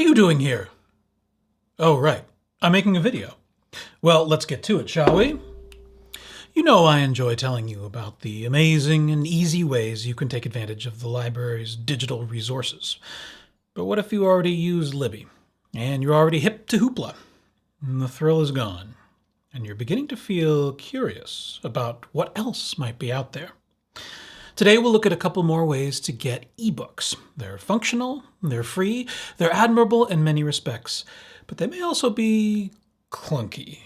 you doing here? Oh, right. I'm making a video. Well, let's get to it, shall we? You know I enjoy telling you about the amazing and easy ways you can take advantage of the library's digital resources. But what if you already use Libby, and you're already hip to Hoopla, and the thrill is gone, and you're beginning to feel curious about what else might be out there? Today we'll look at a couple more ways to get eBooks. They're functional, they're free, they're admirable in many respects, but they may also be clunky.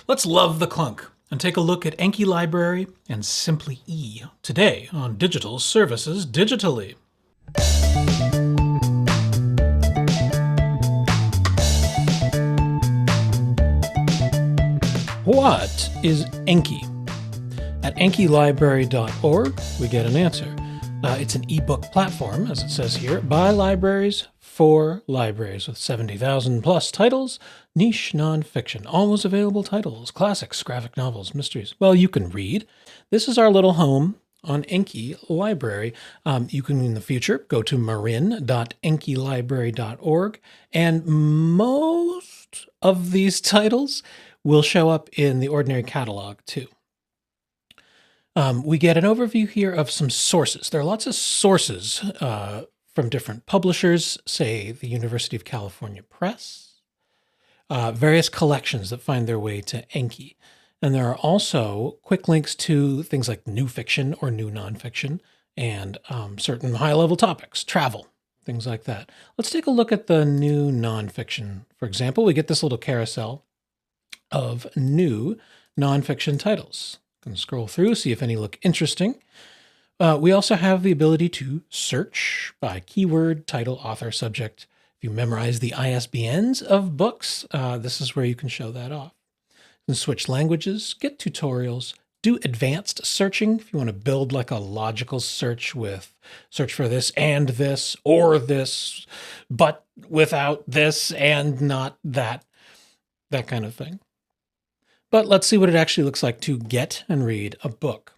Let's love the clunk and take a look at Enki Library and SimplyE today on Digital Services Digitally. What is Enki? At enkilibrary.org, we get an answer. It's an ebook platform, as it says here, by libraries for libraries with 70,000 plus titles, niche nonfiction, almost available titles, classics, graphic novels, mysteries. Well, you can read. This is our little home on Enki Library. You can, in the future, go to marin.enkilibrary.org, and most of these titles will show up in the ordinary catalog, too. We get an overview here of some sources. There are lots of sources from different publishers, say the University of California Press, various collections that find their way to Enki. And there are also quick links to things like new fiction or new nonfiction and certain high-level topics, travel, things like that. Let's take a look at the new nonfiction. For example, we get this little carousel of new nonfiction titles. Can scroll through, see if any look interesting. We also have the ability to search by keyword, title, author, subject. If you memorize the ISBNs of books, this is where you can show that off. You can switch languages, get tutorials, do advanced searching if you want to build like a logical search with search for this and this or this, but without this and not that, that kind of thing. But let's see what it actually looks like to get and read a book.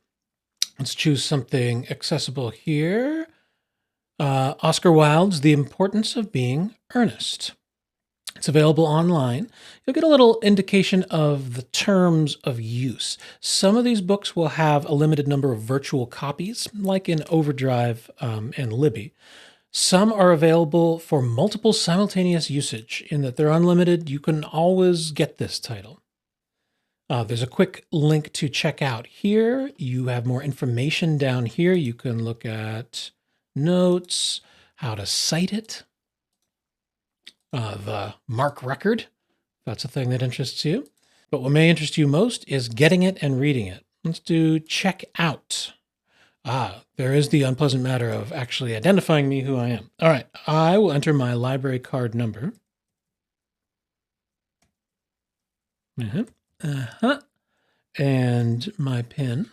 Let's choose something accessible here. Oscar Wilde's The Importance of Being Earnest. It's available online. You'll get a little indication of the terms of use. Some of these books will have a limited number of virtual copies, like in Overdrive and Libby. Some are available for multiple simultaneous usage in that they're unlimited. You can always get this title. There's a quick link to check out here. You have more information down here. You can look at notes, how to cite it, the MARC record, if that's a thing that interests you. But what may interest you most is getting it and reading it. Let's do check out. There is the unpleasant matter of actually identifying me who I am. All right, I will enter my library card number. And my PIN.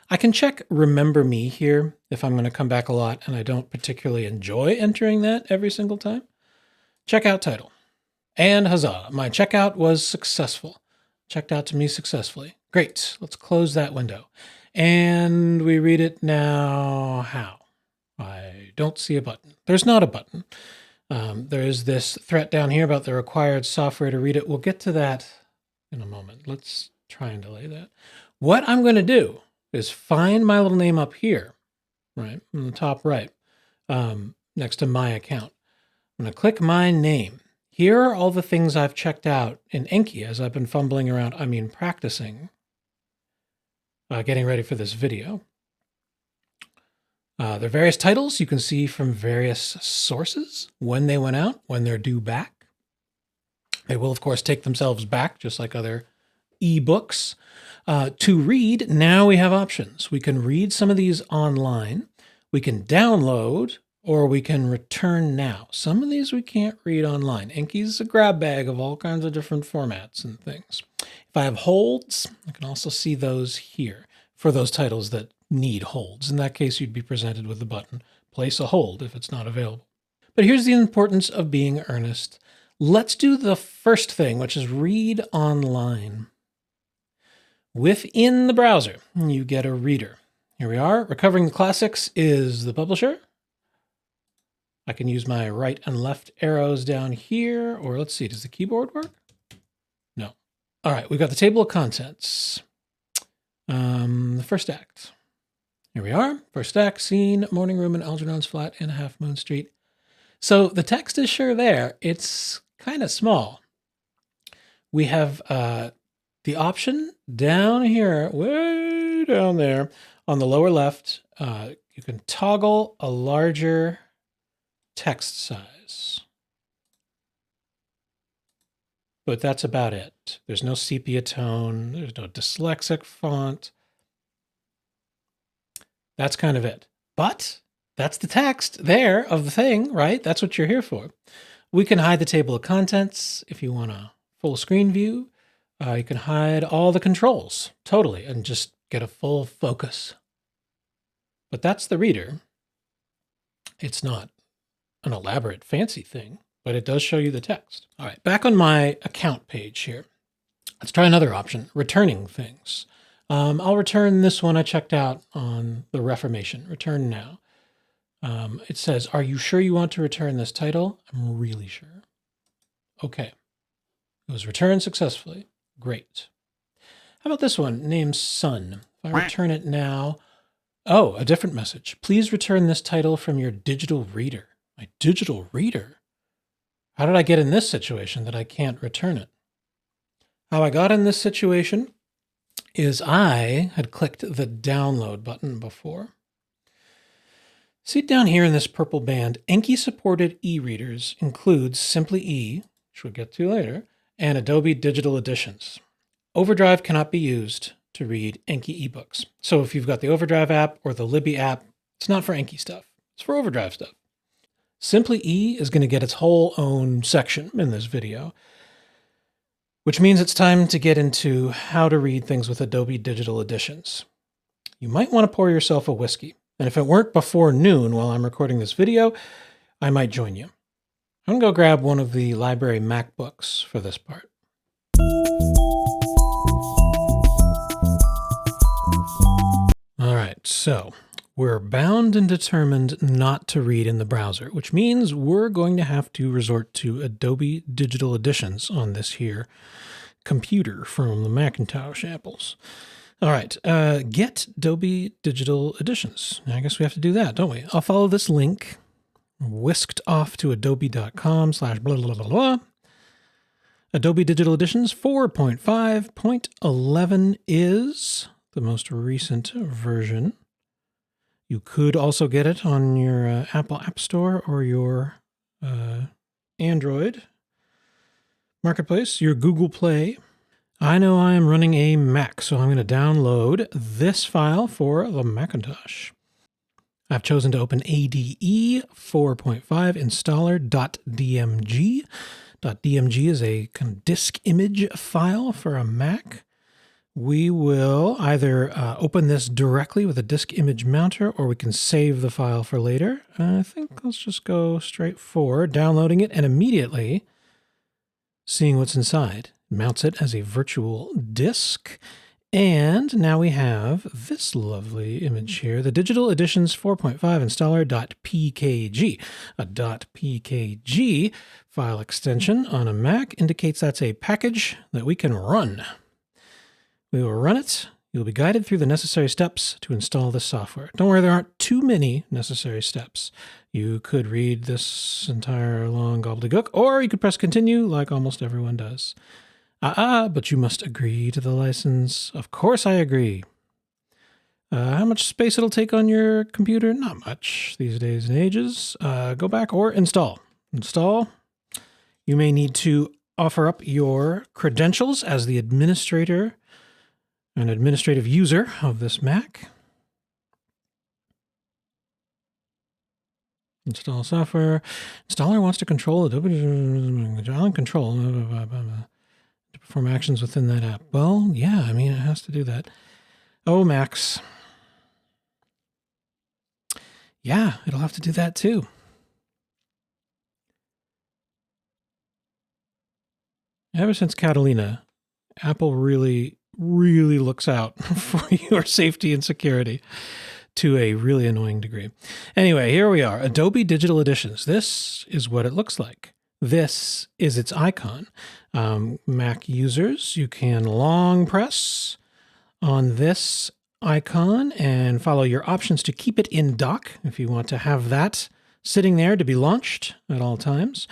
I can check Remember Me here if I'm going to come back a lot and I don't particularly enjoy entering that every single time. Checkout title. And huzzah, my checkout was successful. Checked out to me successfully. Great, let's close that window. And we read it now. How? I don't see a button. There's not a button. There is this threat down here about the required software to read it. We'll get to that in a moment. Let's try and delay that. What I'm going to do is find my little name up here, right, in the top right, next to my account. I'm going to click my name. Here are all the things I've checked out in Enki as I've been fumbling around, practicing, getting ready for this video. There are various titles you can see from various sources, when they went out, when they're due back. They will, of course, take themselves back, just like other eBooks. To read, now we have options. We can read some of these online. We can download, or we can return now. Some of these we can't read online. Enki's a grab bag of all kinds of different formats and things. If I have holds, I can also see those here for those titles that need holds. In that case, you'd be presented with the button, place a hold if it's not available. But here's the importance of being earnest. Let's do the first thing, which is read online. Within the browser, you get a reader. Here we are. Recovering the Classics is the publisher. I can use my right and left arrows down here, or let's see, does the keyboard work? No. All right, we've got the table of contents. The first act. Here we are. First act, scene, morning room in Algernon's flat in Half Moon Street. So the text is sure there. It's kind of small. We have the option down here, way down there on the lower left. You can toggle a larger text size. But that's about it. There's no sepia tone. There's no dyslexic font. That's kind of it. But that's the text there of the thing, right? That's what you're here for. We can hide the table of contents if you want a full screen view. You can hide all the controls totally and just get a full focus. But that's the reader. It's not an elaborate fancy thing, but it does show you the text. All right, back on my account page here. Let's try another option, returning things. I'll return this one I checked out on the Reformation. Return now. It says, are you sure you want to return this title? I'm really sure. Okay. It was returned successfully. Great. How about this one, named Sun? If I return it now, oh, a different message. Please return this title from your digital reader. My digital reader? How did I get in this situation that I can't return it? How I got in this situation is I had clicked the download button before. See down here in this purple band, Enki supported e-readers includes SimplyE, which we'll get to later, and Adobe Digital Editions. Overdrive cannot be used to read Enki eBooks. So if you've got the Overdrive app or the Libby app, it's not for Enki stuff. It's for Overdrive stuff. SimplyE is going to get its whole own section in this video, which means it's time to get into how to read things with Adobe Digital Editions. You might want to pour yourself a whiskey. And if it weren't before noon while I'm recording this video, I might join you. I'm going to go grab one of the library MacBooks for this part. All right, so we're bound and determined not to read in the browser, which means we're going to have to resort to Adobe Digital Editions on this here computer from the Macintosh apples. All right, get Adobe Digital Editions. I guess we have to do that, don't we? I'll follow this link, whisked off to adobe.com/blah, blah, blah, blah. Adobe Digital Editions 4.5.11 is the most recent version. You could also get it on your Apple App Store or your Android Marketplace, your Google Play. I know I am running a Mac, so I'm going to download this file for the Macintosh. I've chosen to open ADE 4.5 installer.dmg. .dmg is a kind of disk image file for a Mac. We will either open this directly with a disk image mounter, or we can save the file for later. I think let's just go straight for downloading it and immediately seeing what's inside. It mounts it as a virtual disk. And now we have this lovely image here, the Digital Editions 4.5 installer.pkg. A .pkg file extension on a Mac indicates that's a package that we can run. We will run it. You'll be guided through the necessary steps to install this software. Don't worry, there aren't too many necessary steps. You could read this entire long gobbledygook, or you could press continue like almost everyone does. But you must agree to the license. Of course I agree. How much space it'll take on your computer? Not much these days and ages. Go back or install. Install. You may need to offer up your credentials as the administrator, an administrative user of this Mac. Install software. Installer wants to control Adobe. Control. To perform actions within that app. Well, yeah, I mean, it has to do that. Oh, Max. Yeah, it'll have to do that too. Ever since Catalina, Apple really looks out for your safety and security. to a really annoying degree. Anyway, here we are, Adobe Digital Editions. This is what it looks like. This is its icon. Mac users, you can long press on this icon and follow your options to keep it in dock if you want to have that sitting there to be launched at all times.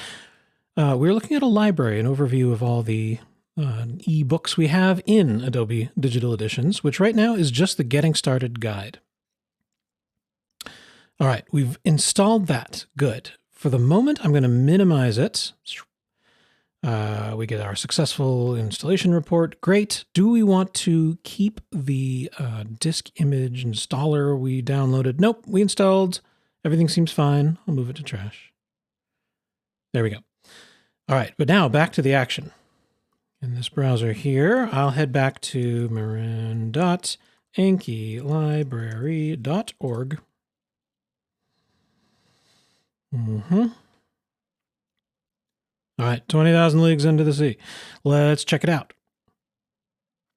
We're looking at a library, an overview of all the eBooks we have in Adobe Digital Editions, which right now is just the Getting Started guide. All right, we've installed that. Good. For the moment, I'm going to minimize it. We get our successful installation report. Great. Do we want to keep the disk image installer we downloaded? Nope, we installed. Everything seems fine. I'll move it to trash. There we go. All right, but now back to the action. In this browser here, I'll head back to marin.enkilibrary.org. All right, 20,000 leagues into the sea. Let's check it out.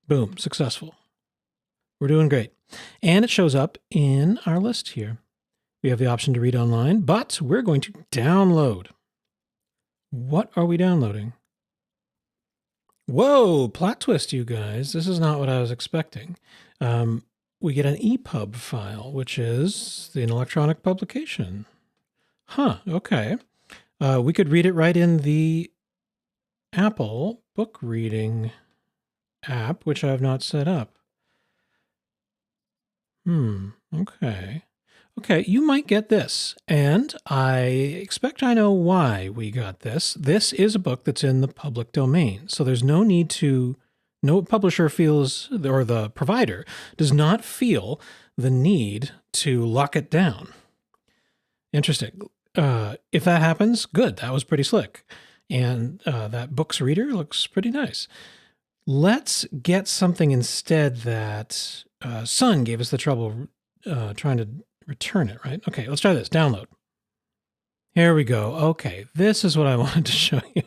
Boom, successful. We're doing great. And it shows up in our list here. We have the option to read online, but we're going to download. What are we downloading? Whoa, plot twist, you guys. This is not what I was expecting. We get an EPUB file, which is an electronic publication. Huh, okay. We could read it right in the Apple book reading app, which I have not set up. Okay. Okay, you might get this, and I expect I know why we got this. This is a book that's in the public domain, so there's no need to, no publisher feels, or the provider does not feel the need to lock it down. Interesting. If that happens, good. That was pretty slick. And that book's reader looks pretty nice. Let's get something instead that Sun gave us the trouble trying to return it, right? Okay, let's try this. Download. Here we go. Okay, this is what I wanted to show you.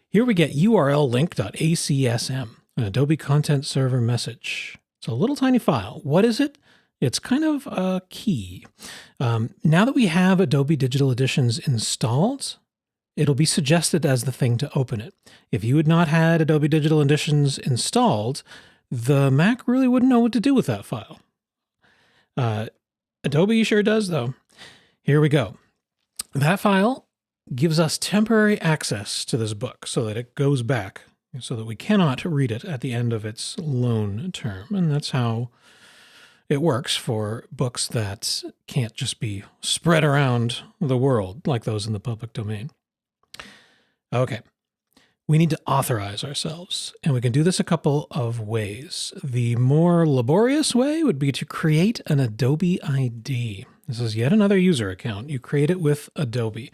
Here we get URL link.acsm, an Adobe Content Server message. It's a little tiny file. What is it? It's kind of a key. Now that we have Adobe Digital Editions installed, it'll be suggested as the thing to open it. If you had not had Adobe Digital Editions installed, the Mac really wouldn't know what to do with that file. Adobe sure does, though. Here we go. That file gives us temporary access to this book so that it goes back, so that we cannot read it at the end of its loan term. And that's how it works for books that can't just be spread around the world like those in the public domain. Okay. We need to authorize ourselves, and we can do this a couple of ways. The more laborious way would be to create an Adobe ID. This is yet another user account. You create it with Adobe,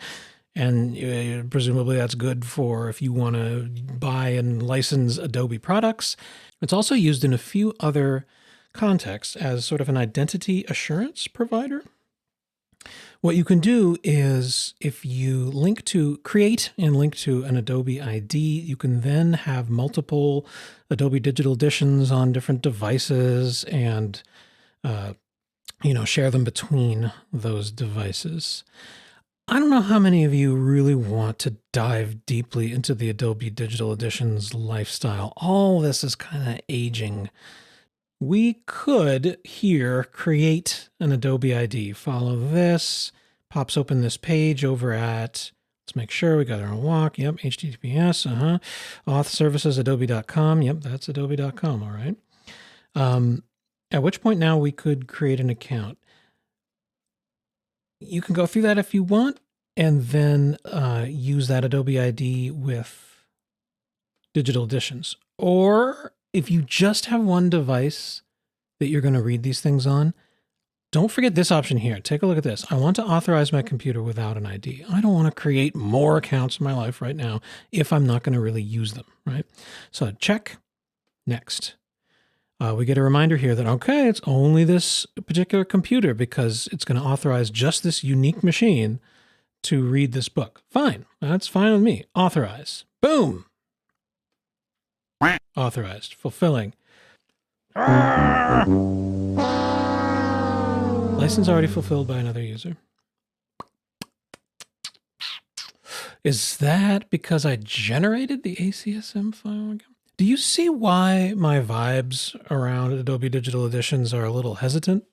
and presumably that's good for if you want to buy and license Adobe products. It's also used in a few other contexts as sort of an identity assurance provider. What you can do is if you create and link to an Adobe ID, you can then have multiple Adobe Digital Editions on different devices and, share them between those devices. I don't know how many of you really want to dive deeply into the Adobe Digital Editions lifestyle. All this is kind of aging. We could here create an Adobe ID. Follow this, pops open this page over at, let's make sure we got our own walk. Yep, HTTPS, auth services, adobe.com. Yep, that's adobe.com, all right. At which point now we could create an account. You can go through that if you want, and then use that Adobe ID with Digital Editions. Or if you just have one device that you're going to read these things on, don't forget this option here. Take a look at this. I want to authorize my computer without an ID. I don't want to create more accounts in my life right now if I'm not going to really use them, right? So check, next. We get a reminder here that, okay, it's only this particular computer because it's going to authorize just this unique machine to read this book. Fine. That's fine with me. Authorize. Boom. Authorized. Fulfilling. License already fulfilled by another user. Is that because I generated the ACSM file again? Do you see why my vibes around Adobe Digital Editions are a little hesitant?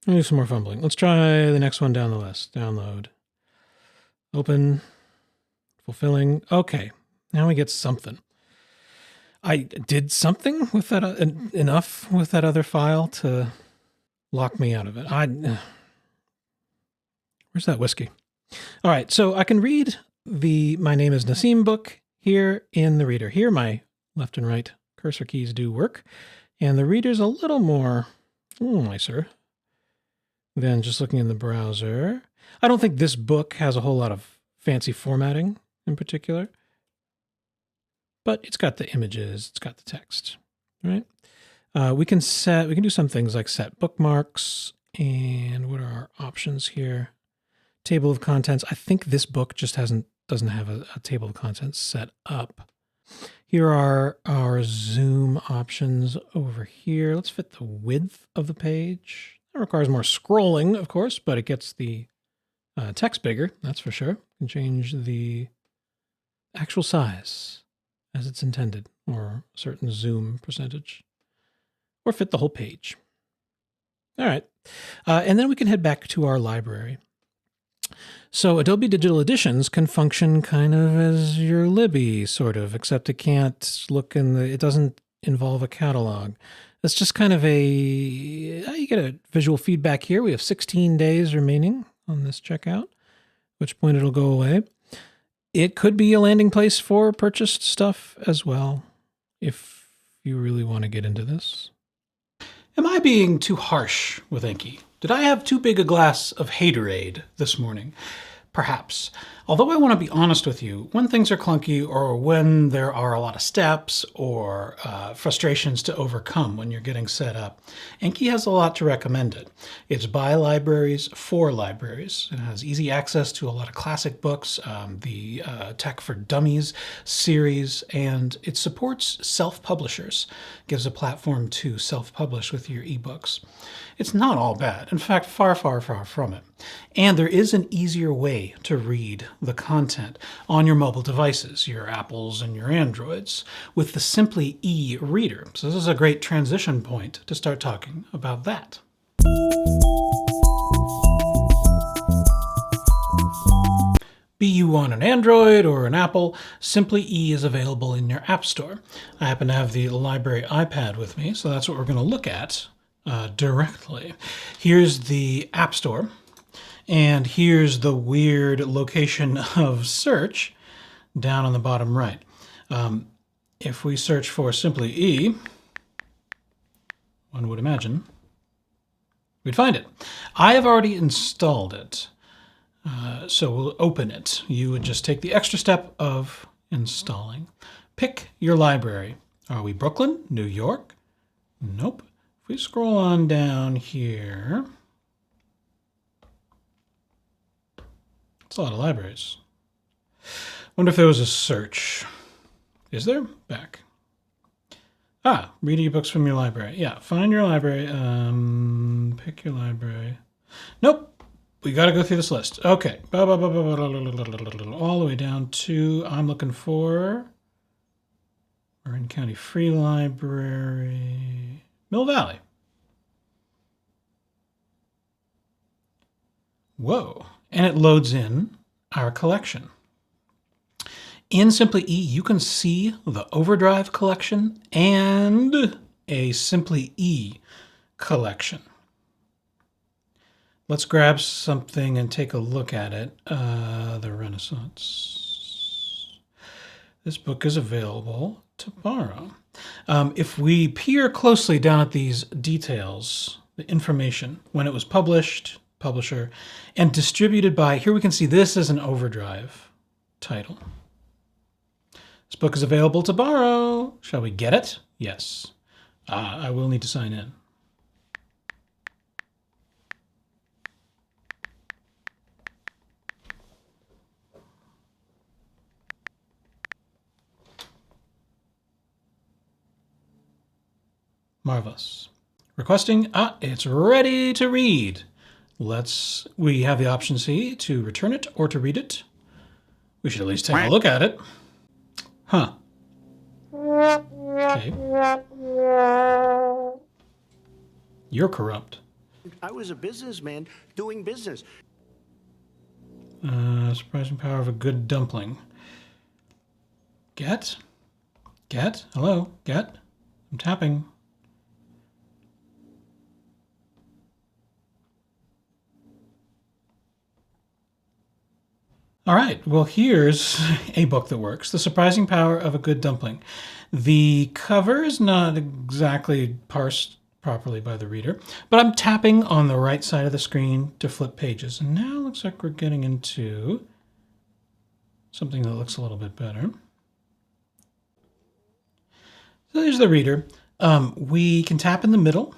I'll do some more fumbling. Let's try the next one down the list. Download. Open. Fulfilling. Okay. Now we get something. I did something with that, enough with that other file to lock me out of it. Where's that whiskey? All right, so I can read the My Name is Nassim book here in the reader. Here, my left and right cursor keys do work, and the reader's a little more nicer than just looking in the browser. I don't think this book has a whole lot of fancy formatting in particular, but it's got the images, it's got the text, right? We can do some things like set bookmarks, and what are our options here? Table of contents. I think this book just doesn't have a table of contents set up. Here are our zoom options over here. Let's fit the width of the page. That requires more scrolling, of course, but it gets the text bigger, that's for sure. You can change the actual size as it's intended, or a certain zoom percentage, or fit the whole page. All right. And then we can head back to our library. So Adobe Digital Editions can function kind of as your Libby, sort of, except it can't look it doesn't involve a catalog. It's just kind of you get a visual feedback here. We have 16 days remaining on this checkout, which point it'll go away. It could be a landing place for purchased stuff as well, if you really want to get into this. Am I being too harsh with Enki? Did I have too big a glass of haterade this morning? Perhaps. Although I want to be honest with you, when things are clunky or when there are a lot of steps or frustrations to overcome when you're getting set up, Enki has a lot to recommend it. It's by libraries for libraries. It has easy access to a lot of classic books, the Tech for Dummies series, and it supports self-publishers. It gives a platform to self-publish with your ebooks. It's not all bad. In fact, far, far, far from it. And there is an easier way to read the content on your mobile devices, your Apples and your Androids, with the SimplyE reader. So this is a great transition point to start talking about that. Be you on an Android or an Apple, SimplyE is available in your App Store. I happen to have the library iPad with me, so that's what we're going to look at directly. Here's the App Store, and here's the weird location of search down on the bottom right. If we search for SimplyE, one would imagine we'd find it. I have already installed it, so we'll open it. You would just take the extra step of installing. Pick your library. Are we Brooklyn, New York? Nope. If we scroll on down here, it's a lot of libraries. Wonder if there was a search. Is there? Back. Read ebooks from your library. Yeah, find your library. Pick your library. Nope. We got to go through this list. Okay. All the way down to, I'm looking for Marin County Free Library, Mill Valley. Whoa. And it loads in our collection. In SimplyE, you can see the Overdrive collection and a SimplyE collection. Let's grab something and take a look at it. The Renaissance. This book is available to borrow. If we peer closely down at these details, the information, when it was published, publisher, and distributed by, here we can see this is an Overdrive title. This book is available to borrow. Shall we get it? Yes. I will need to sign in. Marvelous. Requesting, it's ready to read. We have the option C to return it or to read it. We should at least take a look at it. Huh. Okay. You're corrupt. I was a businessman doing business. Surprising power of a good dumpling. Get? Hello? Get? I'm tapping. All right, well, here's a book that works. The Surprising Power of a Good Dumpling. The cover is not exactly parsed properly by the reader, but I'm tapping on the right side of the screen to flip pages. And now it looks like we're getting into something that looks a little bit better. So there's the reader. We can tap in the middle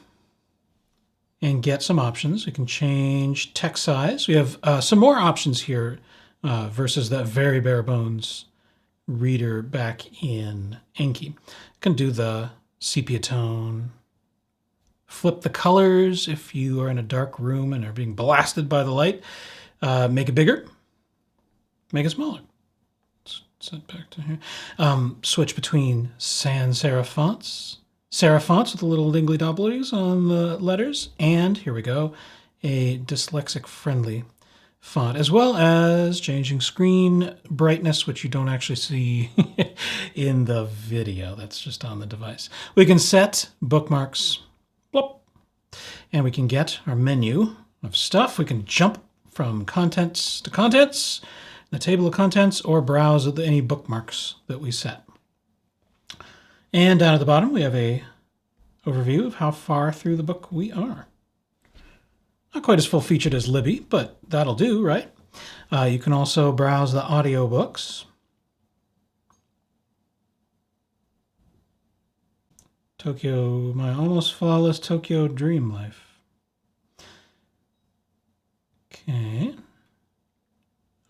and get some options. We can change text size. We have some more options here versus that very bare bones reader back in Enki. You can do the sepia tone, flip the colors if you are in a dark room and are being blasted by the light, make it bigger, make it smaller. Let's set back to here. Switch between sans serif fonts with the little dingly dobblies on the letters, and here we go, a dyslexic friendly font, as well as changing screen brightness, which you don't actually see in the video. That's just on the device. We can set bookmarks, blop, and we can get our menu of stuff. We can jump from contents to contents, the table of contents, or browse any bookmarks that we set. And down at the bottom, we have a overview of how far through the book we are. Not quite as full-featured as Libby, but that'll do, right? You can also browse the audiobooks. My almost flawless Tokyo Dream Life. Okay.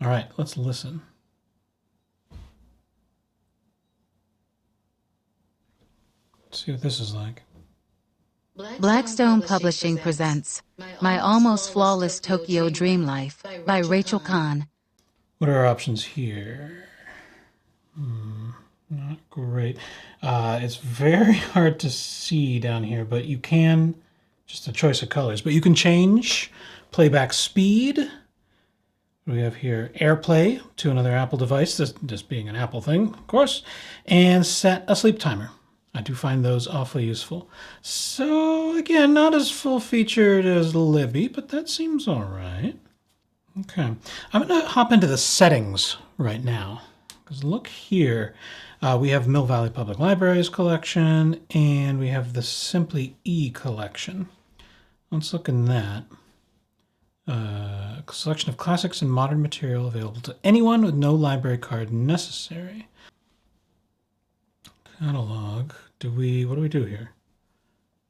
All right, let's listen. Let's see what this is like. Blackstone Publishing presents My Almost Flawless Tokyo Dream Life by Rachel Kahn. What are our options here? Not great. It's very hard to see down here, but you can, just a choice of colors, but you can change playback speed. We have here AirPlay to another Apple device, this being an Apple thing, of course, and set a sleep timer. I do find those awfully useful. So again, not as full-featured as Libby, but that seems all right. Okay, I'm going to hop into the settings right now, because look here. We have Mill Valley Public Library's collection, and we have the SimplyE collection. Let's look in that. A selection of classics and modern material available to anyone with no library card necessary. Catalog. What do we do here?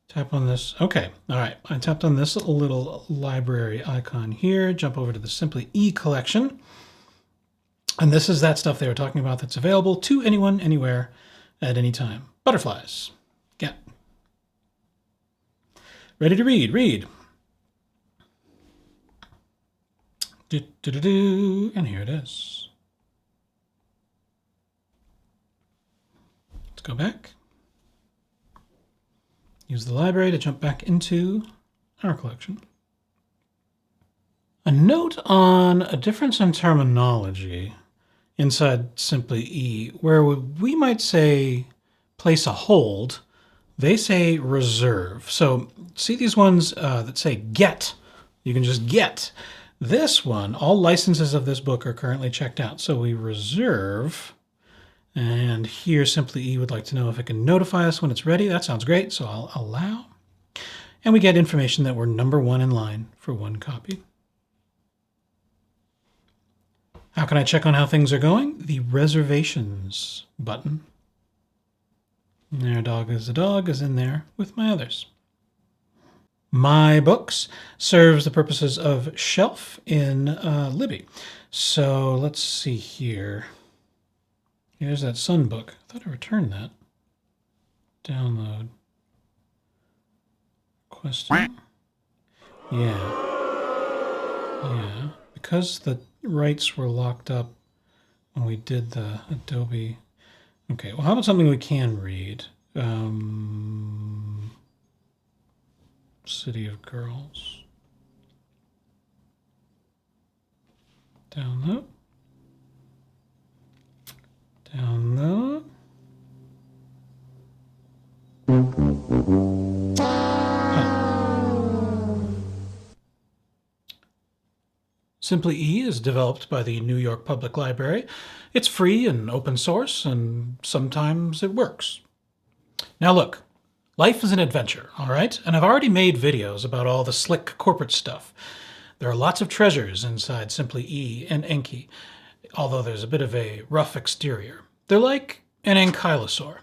Tap on this. Okay, all right. I tapped on this little library icon here. Jump over to the SimplyE collection. And this is that stuff they were talking about that's available to anyone, anywhere, at any time. Butterflies. Get. Ready to read. Read. And here it is. Let's go back. Use the library to jump back into our collection. A note on a difference in terminology inside SimplyE, where we might say place a hold, they say reserve. So see these ones that say get, you can just get. This one, all licenses of this book are currently checked out. So we reserve, and here SimplyE would like to know if it can notify us when it's ready. That sounds great, so I'll allow. And we get information that we're number one in line for one copy. How can I check on how things are going? The reservations button. There, dog is a dog is in there with my others. My Books serves the purposes of shelf in Libby. So let's see here. Here's that Sun book. I thought I returned that. Download. question. Yeah. Yeah. Because the rights were locked up when we did the Adobe. Okay, well, how about something we can read? City of Girls. Download. Download. SimplyE is developed by the New York Public Library. It's free and open source, and sometimes it works. Now look, life is an adventure, all right? And I've already made videos about all the slick corporate stuff. There are lots of treasures inside SimplyE and Enki, although there's a bit of a rough exterior. They're like an ankylosaur.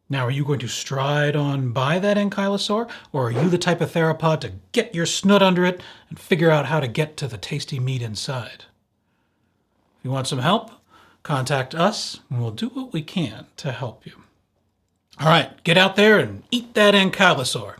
Now, are you going to stride on by that ankylosaur, or are you the type of theropod to get your snoot under it and figure out how to get to the tasty meat inside? If you want some help, contact us, and we'll do what we can to help you. All right, get out there and eat that ankylosaur.